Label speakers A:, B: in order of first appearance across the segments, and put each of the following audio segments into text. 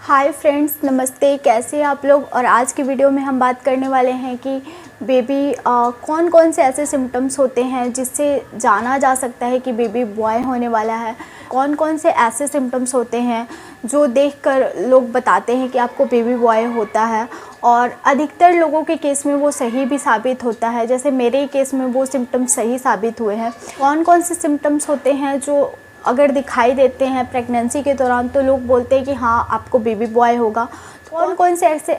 A: Hi friends, नमस्ते। कैसे हैं आप लोग। और आज की वीडियो में हम बात करने वाले हैं कि बेबी कौन कौन से ऐसे सिम्टम्स होते हैं जिससे जाना जा सकता है कि बेबी बॉय होने वाला है। कौन कौन से ऐसे सिम्टम्स होते हैं जो देखकर लोग बताते हैं कि आपको बेबी बॉय होता है, और अधिकतर लोगों के केस में वो सही भी साबित होता है। जैसे मेरे केस में वो सिम्टम्स सही साबित हुए हैं। कौन कौन से सिम्टम्स होते हैं जो अगर दिखाई देते हैं प्रेगनेंसी के दौरान तो लोग बोलते हैं कि हाँ आपको बेबी बॉय होगा। कौन कौन से ऐसे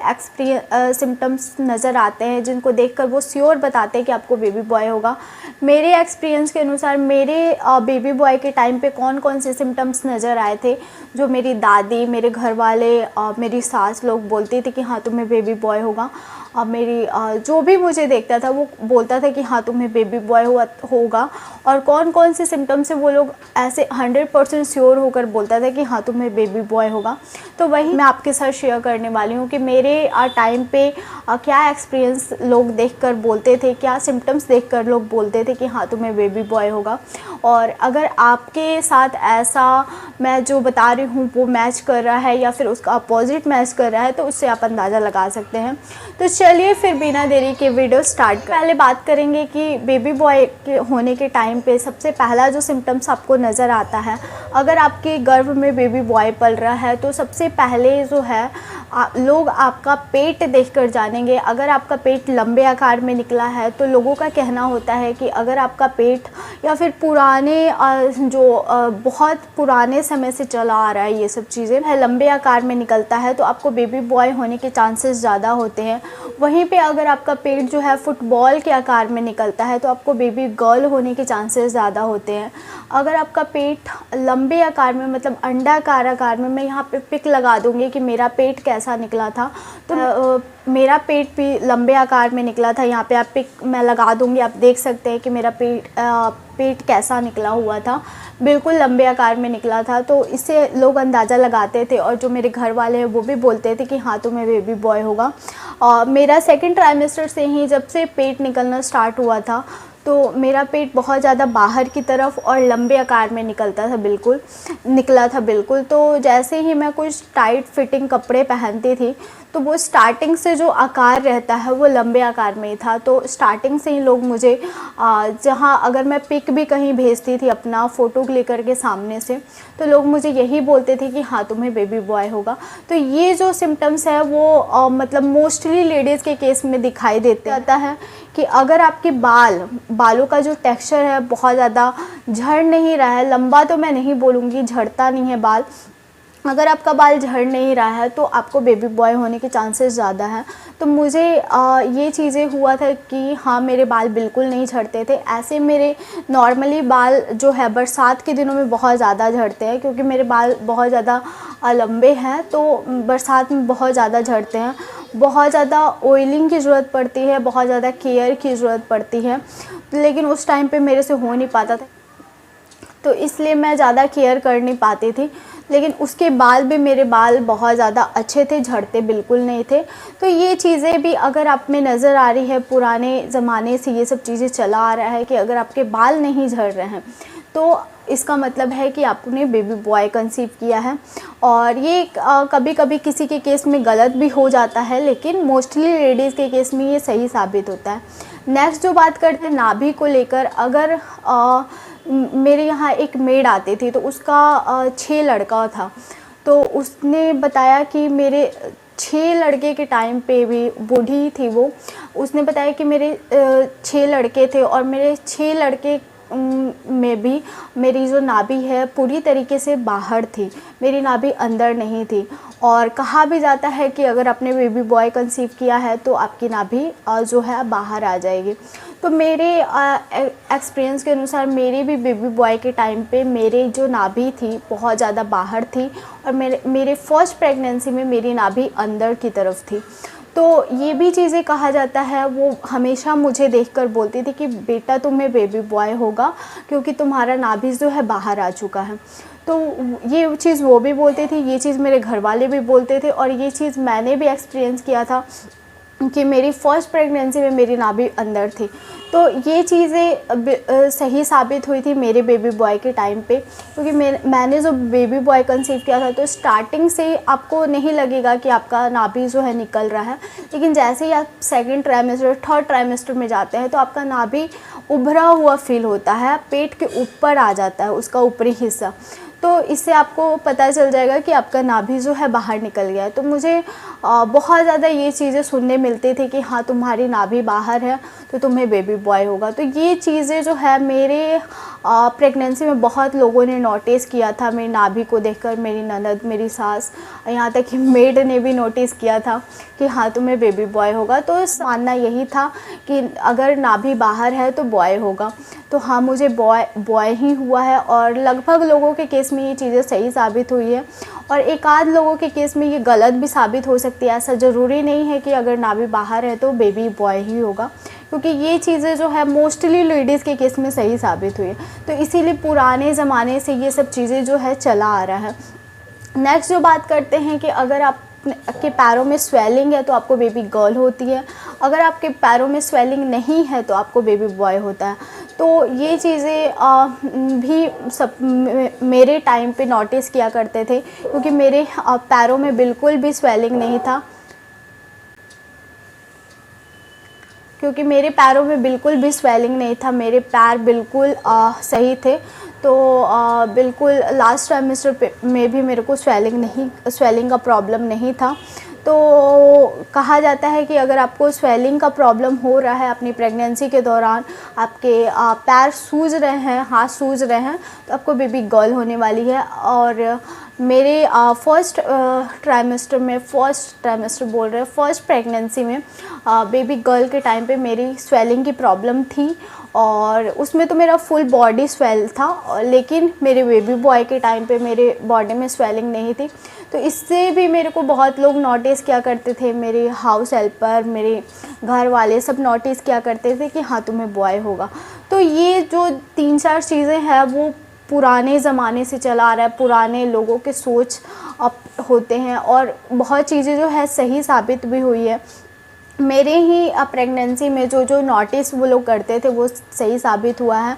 A: सिम्टम्स नज़र आते हैं जिनको देखकर वो श्योर बताते हैं कि आपको बेबी बॉय होगा। मेरे एक्सपीरियंस के अनुसार मेरे बेबी बॉय के टाइम पे कौन कौन से सिम्टम्स नज़र आए थे जो मेरी दादी, मेरे घर वाले, मेरी सास लोग बोलती थी कि हाँ तुम्हें बेबी बॉय होगा। मेरी जो भी मुझे देखता था वो बोलता था कि हाँ तुम्हें बेबी बॉय होगा। और कौन कौन से सिम्टम्स से वो लोग ऐसे 100% श्योर होकर बोलता था कि हाँ तुम्हें बेबी बॉय होगा। तो वही मैं आपके साथ शेयर करने वाली हूँ कि मेरे टाइम पे क्या एक्सपीरियंस लोग देखकर बोलते थे, क्या सिम्टम्स देखकर लोग बोलते थे कि हाँ तुम्हें बेबी बॉय होगा। और अगर आपके साथ ऐसा मैं जो बता रही हूँ वो मैच कर रहा है या फिर उसका अपोजिट मैच कर रहा है तो उससे आप अंदाज़ा लगा सकते हैं। तो चलिए फिर बिना देरी के वीडियो स्टार्ट कर। पहले बात करेंगे कि बेबी बॉय के होने के टाइम पे सबसे पहला जो सिम्टम्स आपको नज़र आता है, अगर आपके गर्भ में बेबी बॉय पल रहा है तो सबसे पहले जो है लोग आपका पेट देखकर जानेंगे। अगर आपका पेट लंबे आकार में निकला है तो लोगों का कहना होता है कि अगर आपका पेट या फिर पुराने बहुत पुराने समय से चला आ रहा है ये सब चीज़ें है, लंबे आकार में निकलता है तो आपको बेबी बॉय होने के चांसेस ज़्यादा होते हैं। वहीं पे अगर आपका पेट जो है फुटबॉल के आकार में निकलता है तो आपको बेबी गर्ल होने के चांसेस ज़्यादा होते हैं। अगर आपका पेट लंबे आकार में मतलब अंडाकार आकार में, मैं यहाँ पे पिक लगा दूँगी कि मेरा पेट कैसा निकला था, तो मेरा पेट भी लंबे आकार में निकला था। यहाँ पे आप पिक मैं लगा दूँगी, आप देख सकते हैं कि मेरा पेट कैसा निकला हुआ था, बिल्कुल लंबे आकार में निकला था। तो इससे लोग अंदाज़ा लगाते थे और जो मेरे घर वाले हैं वो भी बोलते थे कि हाँ तुम्हें बेबी बॉय होगा। मेरा सेकंड ट्राइमेस्टर से ही जब से पेट निकलना स्टार्ट हुआ था तो मेरा पेट बहुत ज़्यादा बाहर की तरफ और लंबे आकार में निकला था बिल्कुल। तो जैसे ही मैं कुछ टाइट फिटिंग कपड़े पहनती थी तो वो स्टार्टिंग से जो आकार रहता है वो लंबे आकार में ही था। तो स्टार्टिंग से ही लोग मुझे जहाँ अगर मैं पिक भी कहीं भेजती थी अपना फ़ोटो क्लिक करके सामने से तो लोग मुझे यही बोलते थे कि हाँ तुम्हें बेबी बॉय होगा। तो ये जो सिम्टम्स है वो मतलब मोस्टली लेडीज़ के केस में दिखाई देता है कि अगर आपके बालों का जो टेक्सचर है बहुत ज़्यादा झड़ नहीं रहा है, लंबा तो मैं नहीं बोलूँगी, झड़ता नहीं है बाल, अगर आपका बाल झड़ नहीं रहा है तो आपको बेबी बॉय होने के चांसेस ज़्यादा हैं। तो मुझे ये चीज़ें हुआ था कि हाँ मेरे बाल बिल्कुल नहीं झड़ते थे। ऐसे मेरे नॉर्मली बाल जो है बरसात के दिनों में बहुत ज़्यादा झड़ते हैं क्योंकि मेरे बाल बहुत ज़्यादा लंबे हैं, तो बरसात में बहुत ज़्यादा झड़ते हैं। बहुत ज़्यादा ऑयलिंग की ज़रूरत पड़ती है, बहुत ज़्यादा केयर की ज़रूरत पड़ती है, लेकिन उस टाइम पे मेरे से हो नहीं पाता था तो इसलिए मैं ज़्यादा केयर कर नहीं पाती थी। लेकिन उसके बाद भी मेरे बाल बहुत ज़्यादा अच्छे थे, झड़ते बिल्कुल नहीं थे। तो ये चीज़ें भी अगर आप में नज़र आ रही है, पुराने ज़माने से ये सब चीज़ें चला आ रहा है कि अगर आपके बाल नहीं झड़ रहे हैं तो इसका मतलब है कि आपने बेबी बॉय कंसीव किया है। और ये कभी कभी किसी के केस में गलत भी हो जाता है, लेकिन मोस्टली लेडीज़ के केस में ये सही साबित होता है। नेक्स्ट जो बात करते हैं नाभि को लेकर, अगर मेरे यहाँ एक मेड आती थी तो उसका 6 लड़का था, तो उसने बताया कि मेरे 6 लड़के के टाइम पे भी, बूढ़ी थी वो, उसने बताया कि मेरे 6 लड़के थे और मेरे 6 लड़के में भी मेरी जो नाभि है पूरी तरीके से बाहर थी, मेरी नाभि अंदर नहीं थी। और कहा भी जाता है कि अगर आपने बेबी बॉय कंसीव किया है तो आपकी नाभि जो है बाहर आ जाएगी। तो मेरे एक्सपीरियंस के अनुसार मेरे भी बेबी बॉय के टाइम पे मेरी जो नाभि थी बहुत ज़्यादा बाहर थी और मेरे फर्स्ट प्रेगनेंसी में मेरी नाभि अंदर की तरफ थी। तो ये भी चीज़ें कहा जाता है, वो हमेशा मुझे देखकर बोलती थी कि बेटा तुम्हें बेबी बॉय होगा क्योंकि तुम्हारा नाभि जो है बाहर आ चुका है। तो ये चीज़ वो भी बोलते थे, ये चीज़ मेरे घर वाले भी बोलते थे और ये चीज़ मैंने भी एक्सपीरियंस किया था कि मेरी फर्स्ट प्रेगनेंसी में मेरी नाभि अंदर थी। तो ये चीज़ें सही साबित हुई थी मेरे बेबी बॉय के टाइम पे, क्योंकि मैंने जो बेबी बॉय कंसीव किया था तो स्टार्टिंग से ही आपको नहीं लगेगा कि आपका नाभि जो है निकल रहा है, लेकिन जैसे ही आप सेकंड ट्राइमेस्टर थर्ड ट्राइमेस्टर में जाते हैं तो आपका नाभि उभरा हुआ फील होता है, पेट के ऊपर आ जाता है उसका ऊपरी हिस्सा। तो इससे आपको पता चल जाएगा कि आपका नाभि जो है बाहर निकल गया है। तो मुझे बहुत ज़्यादा ये चीज़ें सुनने मिलती थी कि हाँ तुम्हारी नाभि बाहर है तो तुम्हें बेबी बॉय होगा। तो ये चीज़ें जो है मेरे प्रेगनेंसी में बहुत लोगों ने नोटिस किया था मेरी नाभि को देखकर, मेरी ननद, मेरी सास, यहाँ तक कि मेड ने भी नोटिस किया था कि हाँ तुम्हें बेबी बॉय होगा। तो मानना यही था कि अगर नाभि बाहर है तो बॉय होगा। तो हाँ मुझे बॉय ही हुआ है, और लगभग लोगों के केस में ये चीज़ें सही साबित हुई है, और एक आध लोगों के केस में ये गलत भी साबित हो सकती है। ऐसा ज़रूरी नहीं है कि अगर नाभि बाहर है तो बेबी बॉय ही होगा, क्योंकि ये चीज़ें जो है मोस्टली लेडीज़ के केस में सही साबित हुई है। तो इसीलिए पुराने ज़माने से ये सब चीज़ें जो है चला आ रहा है। नेक्स्ट जो बात करते हैं कि अगर आपके पैरों में स्वेलिंग है तो आपको बेबी गर्ल होती है, अगर आपके पैरों में स्वेलिंग नहीं है तो आपको बेबी बॉय होता है। तो ये चीज़ें भी सब मेरे टाइम पे नोटिस किया करते थे, क्योंकि मेरे पैरों में बिल्कुल भी स्वेलिंग नहीं था, क्योंकि मेरे पैरों में बिल्कुल भी स्वेलिंग नहीं था, मेरे पैर बिल्कुल सही थे। तो बिल्कुल लास्ट ट्राइमेस्टर में भी मेरे को स्वेलिंग का प्रॉब्लम नहीं था। तो कहा जाता है कि अगर आपको स्वेलिंग का प्रॉब्लम हो रहा है अपनी प्रेगनेंसी के दौरान, आपके पैर सूज रहे हैं, हाथ सूज रहे हैं, तो आपको बेबी गर्ल होने वाली है। और मेरे फर्स्ट प्रेगनेंसी में बेबी गर्ल के टाइम पे मेरी स्वेलिंग की प्रॉब्लम थी, और उसमें तो मेरा फुल बॉडी स्वेल था, लेकिन मेरे बेबी बॉय के टाइम पे मेरे बॉडी में स्वेलिंग नहीं थी। तो इससे भी मेरे को बहुत लोग नोटिस किया करते थे, मेरे हाउस हेल्पर, मेरे घर वाले सब नोटिस किया करते थे कि हाँ तुम्हें बॉय होगा। तो ये जो 3-4 चीज़ें हैं वो पुराने ज़माने से चला आ रहा है, पुराने लोगों के सोच अब होते हैं, और बहुत चीज़ें जो है सही साबित भी हुई है। मेरे ही प्रेगनेंसी में जो नोटिस वो लोग करते थे वो सही साबित हुआ है।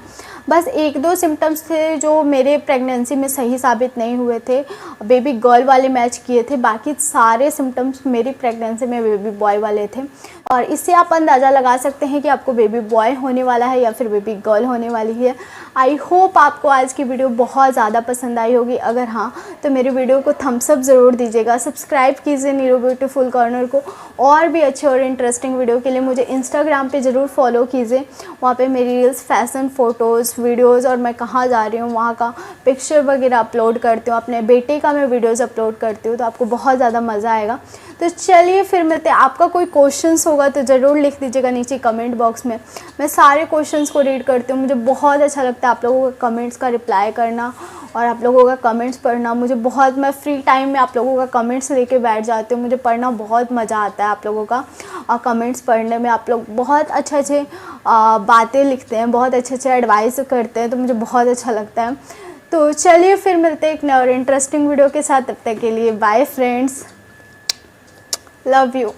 A: बस 1-2 सिम्टम्स थे जो मेरे प्रेगनेंसी में सही साबित नहीं हुए थे, बेबी गर्ल वाले मैच किए थे, बाकी सारे सिम्टम्स मेरी प्रेगनेंसी में बेबी बॉय वाले थे। और इससे आप अंदाज़ा लगा सकते हैं कि आपको बेबी बॉय होने वाला है या फिर बेबी गर्ल होने वाली है। आई होप आपको आज की वीडियो बहुत ज़्यादा पसंद आई होगी। अगर हाँ तो मेरी वीडियो को थम्स अप ज़रूर दीजिएगा, सब्सक्राइब कीजिए नीरू ब्यूटीफुल कॉर्नर को। और भी अच्छे और इंटरेस्टिंग वीडियो के लिए मुझे इंस्टाग्राम पे ज़रूर फॉलो कीजिए, वहाँ पे मेरी रील्स, फैशन फ़ोटोज़, वीडियोज़, और मैं कहाँ जा रही हूँ वहाँ का पिक्चर वगैरह अपलोड करती हूँ, अपने बेटे का मैं वीडियोज़ अपलोड करती हूँ, तो आपको बहुत ज़्यादा मज़ा आएगा। तो चलिए फिर मिलते हैं। आपका कोई क्वेश्चंस होगा तो ज़रूर लिख दीजिएगा नीचे कमेंट बॉक्स में, मैं सारे क्वेश्चंस को रीड करती हूँ। मुझे बहुत अच्छा लगता है आप लोगों के कमेंट्स का रिप्लाई करना और आप लोगों का कमेंट्स पढ़ना। मैं फ्री टाइम में आप लोगों का कमेंट्स लेके बैठ जाती हूँ, मुझे पढ़ना बहुत मज़ा आता है आप लोगों का कमेंट्स पढ़ने में। आप लोग बहुत अच्छे बातें लिखते हैं, बहुत अच्छे एडवाइस करते हैं, तो मुझे बहुत अच्छा लगता है। तो चलिए फिर मिलते हैं एक नए और इंटरेस्टिंग वीडियो के साथ। तब तक के लिए बाय फ्रेंड्स, लव यू।